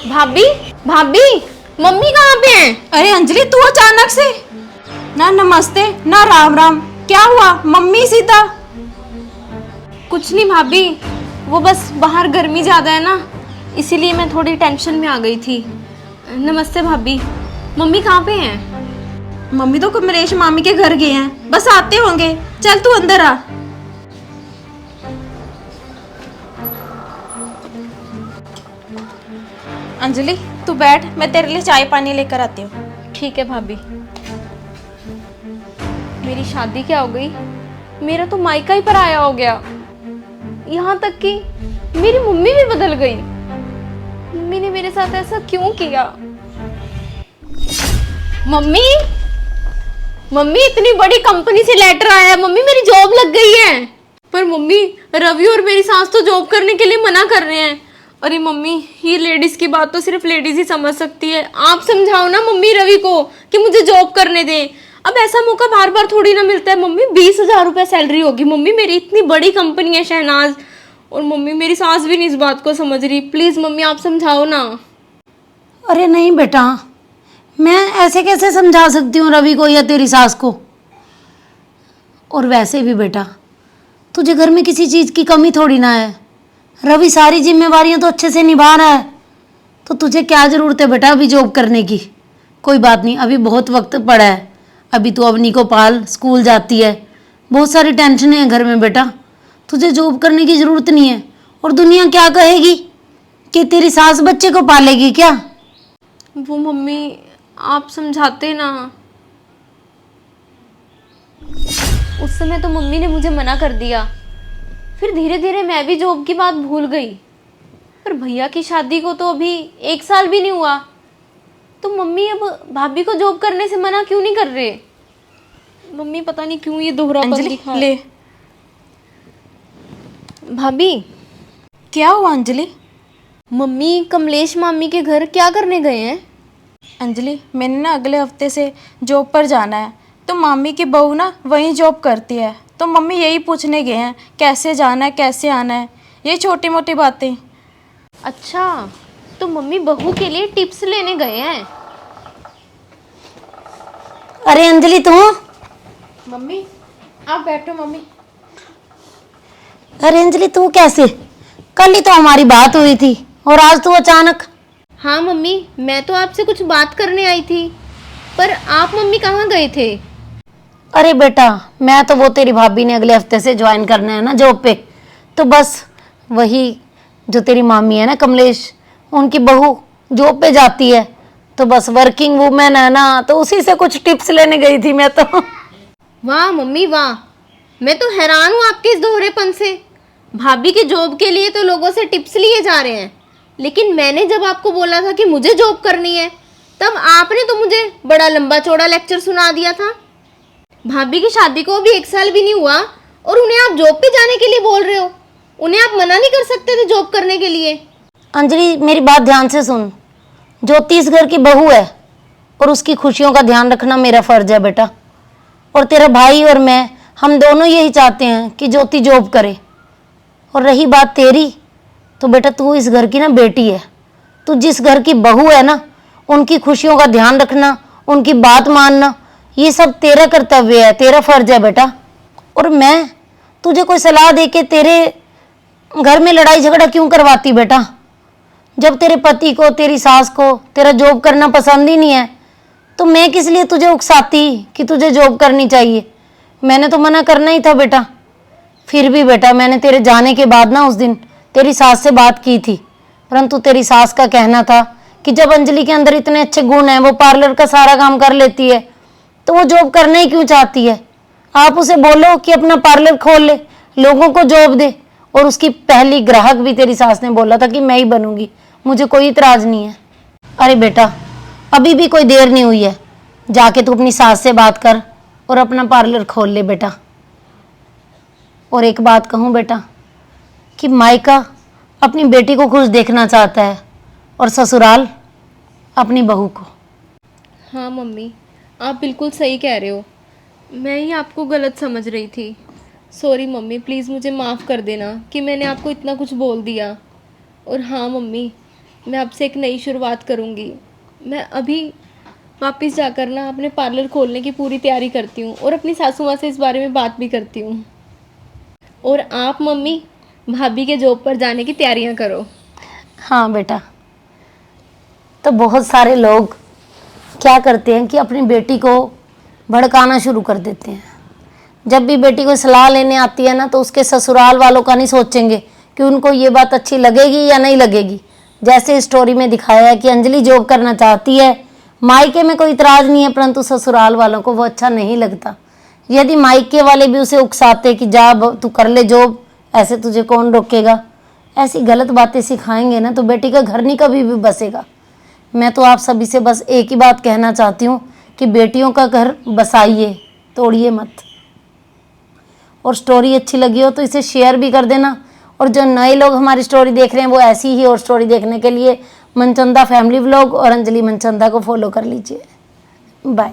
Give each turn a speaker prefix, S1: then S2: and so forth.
S1: भाभी, भाभी, मम्मी कहाँ पे हैं?
S2: अरे अंजलि, तू अचानक से ना नमस्ते ना राम राम, क्या हुआ? मम्मी सीता।
S1: कुछ नहीं भाभी, वो बस बाहर गर्मी ज्यादा है ना, इसीलिए मैं थोड़ी टेंशन में आ गई थी। नमस्ते भाभी। मम्मी कहाँ पे हैं?
S2: मम्मी तो कमलेश मामी के घर गए हैं, बस आते होंगे। चल तू अंदर आ। अंजलि तू बैठ, मैं तेरे लिए चाय पानी लेकर आती हूँ।
S1: ठीक है भाभी। मेरी शादी क्या हो गई, मेरा तो मायका ही पराया हो गया। यहाँ तक कि मेरी मम्मी भी बदल गई। मम्मी ने मेरे साथ ऐसा क्यों किया? मम्मी, मम्मी इतनी बड़ी कंपनी से लेटर आया है, मम्मी मेरी जॉब लग गई है। पर मम्मी, रवि और मेरी सास तो जॉब करने के लिए मना कर रहे हैं। अरे मम्मी, ये लेडीज की बात तो सिर्फ लेडीज ही समझ सकती है। आप समझाओ ना मम्मी रवि को कि मुझे जॉब करने दें। अब ऐसा मौका बार बार थोड़ी ना मिलता है। मम्मी 20,000 रुपये सैलरी होगी। मम्मी मेरी इतनी बड़ी कंपनी है शहनाज, और मम्मी मेरी सास भी नहीं इस बात को समझ रही। प्लीज मम्मी आप समझाओ ना।
S3: अरे नहीं बेटा, मैं ऐसे कैसे समझा सकती हूँ रवि को या तेरी सास को। और वैसे भी बेटा, तुझे घर में किसी चीज़ की कमी थोड़ी ना है। रवि सारी जिम्मेवारियां तो अच्छे से निभा रहा है, तो तुझे क्या ज़रूरत है बेटा अभी जॉब करने की। कोई बात नहीं, अभी बहुत वक्त पड़ा है। अभी तू अवनी को पाल, स्कूल जाती है, बहुत सारी टेंशनें हैं घर में बेटा। तुझे जॉब करने की ज़रूरत नहीं है। और दुनिया क्या कहेगी कि तेरी सास बच्चे को पालेगी क्या।
S1: वो मम्मी आप समझाते ना। उस समय तो मम्मी ने मुझे मना कर दिया, फिर धीरे धीरे मैं भी जॉब की बात भूल गई। पर भैया की शादी को तो अभी 1 साल भी नहीं हुआ, तो मम्मी अब भाभी को जॉब करने से मना क्यों नहीं कर रहे? मम्मी पता नहीं क्यों ये दोहरापन
S2: अंजलि
S1: दिखा
S2: ले।
S1: भाभी,
S2: क्या हुआ अंजलि?
S1: मम्मी कमलेश मामी के घर क्या करने गए हैं?
S2: अंजलि मैंने ना अगले हफ्ते से जॉब पर जाना है, तो मामी की बहू ना वहीं जॉब करती है, तो मम्मी यही पूछने गए हैं कैसे जाना है कैसे आना है, ये छोटी मोटी बातें।
S1: अच्छा, तो मम्मी बहू के लिए टिप्स लेने गए हैं।
S3: अरे अंजलि तू।
S2: मम्मी आप बैठो। मम्मी
S3: अरे अंजलि तू कैसे? कल ही तो हमारी बात हुई थी और आज तू अचानक।
S1: हाँ मम्मी, मैं तो आपसे कुछ बात करने आई थी, पर आप मम्मी कहाँ गए थे?
S3: अरे बेटा, मैं तो वो तेरी भाभी ने अगले हफ्ते से ज्वाइन करना है ना जॉब पे, तो बस वही जो तेरी मामी है ना कमलेश, उनकी बहू जॉब पे जाती है, तो बस वर्किंग वूमेन है ना, तो उसी से कुछ टिप्स लेने गई थी मैं तो।
S1: वाह मम्मी वाह, मैं तो हैरान हूँ आपके इस दोहरेपन से। भाभी के जॉब के लिए तो लोगों से टिप्स लिए जा रहे हैं, लेकिन मैंने जब आपको बोला था कि मुझे जॉब करनी है, तब आपने तो मुझे बड़ा लंबा चौड़ा लेक्चर सुना दिया था। भाभी की शादी को अभी 1 साल भी नहीं हुआ और उन्हें आप जॉब पे जाने के लिए बोल रहे हो। उन्हें आप मना नहीं कर सकते थे जॉब करने के लिए?
S3: अंजलि मेरी बात ध्यान से सुन। ज्योति इस घर की बहू है और उसकी खुशियों का ध्यान रखना मेरा फर्ज है बेटा। और तेरा भाई और मैं, हम दोनों यही चाहते हैं कि ज्योति जॉब करे। और रही बात तेरी, तो बेटा तू इस घर की ना बेटी है। तू जिस घर की बहू है ना, उनकी खुशियों का ध्यान रखना, उनकी बात मानना, ये सब तेरा कर्तव्य है, तेरा फर्ज है बेटा। और मैं तुझे कोई सलाह दे के तेरे घर में लड़ाई झगड़ा क्यों करवाती बेटा? जब तेरे पति को, तेरी सास को तेरा जॉब करना पसंद ही नहीं है, तो मैं किस लिए तुझे उकसाती कि तुझे जॉब करनी चाहिए? मैंने तो मना करना ही था बेटा। फिर भी बेटा, मैंने तेरे जाने के बाद ना उस दिन तेरी सास से बात की थी, परंतु तेरी सास का कहना था कि जब अंजलि के अंदर इतने अच्छे गुण हैं, वो पार्लर का सारा काम कर लेती है, तो वो जॉब करना ही क्यों चाहती है? आप उसे बोलो कि अपना पार्लर खोल ले, लोगों को जॉब दे। और उसकी पहली ग्राहक भी तेरी सास ने बोला था कि मैं ही बनूंगी, मुझे कोई इतराज नहीं है। अरे बेटा, अभी भी कोई देर नहीं हुई है, जाके तू अपनी सास से बात कर और अपना पार्लर खोल ले बेटा। और एक बात कहूँ बेटा, कि मायका अपनी बेटी को खुश देखना चाहता है और ससुराल अपनी बहू को।
S1: हाँ मम्मी, आप बिल्कुल सही कह रहे हो। मैं ही आपको गलत समझ रही थी। सॉरी मम्मी, प्लीज़ मुझे माफ़ कर देना कि मैंने आपको इतना कुछ बोल दिया। और हाँ मम्मी, मैं अब से एक नई शुरुआत करूँगी। मैं अभी वापस जाकर ना अपने पार्लर खोलने की पूरी तैयारी करती हूँ और अपनी सासू माँ से इस बारे में बात भी करती हूँ। और आप मम्मी भाभी के जॉब पर जाने की तैयारियाँ करो।
S3: हाँ बेटा, तो बहुत सारे लोग क्या करते हैं कि अपनी बेटी को भड़काना शुरू कर देते हैं। जब भी बेटी को सलाह लेने आती है ना, तो उसके ससुराल वालों का नहीं सोचेंगे कि उनको ये बात अच्छी लगेगी या नहीं लगेगी। जैसे स्टोरी में दिखाया है कि अंजलि जॉब करना चाहती है, मायके में कोई इतराज़ नहीं है, परंतु ससुराल वालों को वो अच्छा नहीं लगता। यदि मायके वाले भी उसे उकसाते कि जा तू कर ले जॉब, ऐसे तुझे कौन रोकेगा, ऐसी गलत बातें सिखाएंगे ना, तो बेटी का घर नहीं कभी भी बसेगा। मैं तो आप सभी से बस एक ही बात कहना चाहती हूँ कि बेटियों का घर बसाइए, तोड़िए मत। और स्टोरी अच्छी लगी हो तो इसे शेयर भी कर देना। और जो नए लोग हमारी स्टोरी देख रहे हैं, वो ऐसी ही और स्टोरी देखने के लिए मनचंदा फैमिली व्लॉग और अंजलि मनचंदा को फॉलो कर लीजिए। बाय।